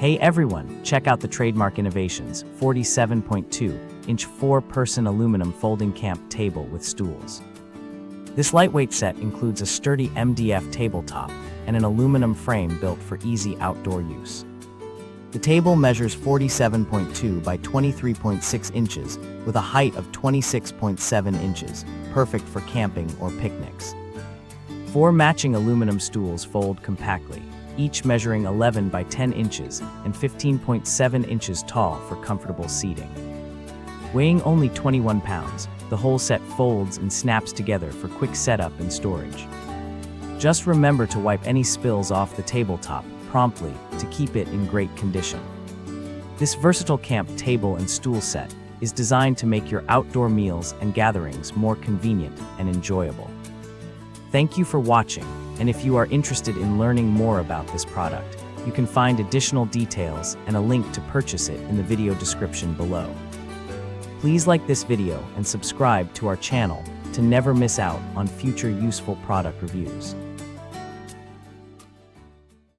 Hey everyone, check out the Trademark Innovations 47.2-inch 4-person aluminum folding camp table with stools. This lightweight set includes a sturdy MDF tabletop and an aluminum frame built for easy outdoor use. The table measures 47.2 by 23.6 inches with a height of 26.7 inches, perfect for camping or picnics. 4 matching aluminum stools fold compactly, each measuring 11 by 10 inches and 15.7 inches tall for comfortable seating. Weighing only 21 pounds, the whole set folds and snaps together for quick setup and storage. Just remember to wipe any spills off the tabletop promptly to keep it in great condition. This versatile camp table and stool set is designed to make your outdoor meals and gatherings more convenient and enjoyable. Thank you for watching, and if you are interested in learning more about this product, you can find additional details and a link to purchase it in the video description below. Please like this video and subscribe to our channel to never miss out on future useful product reviews.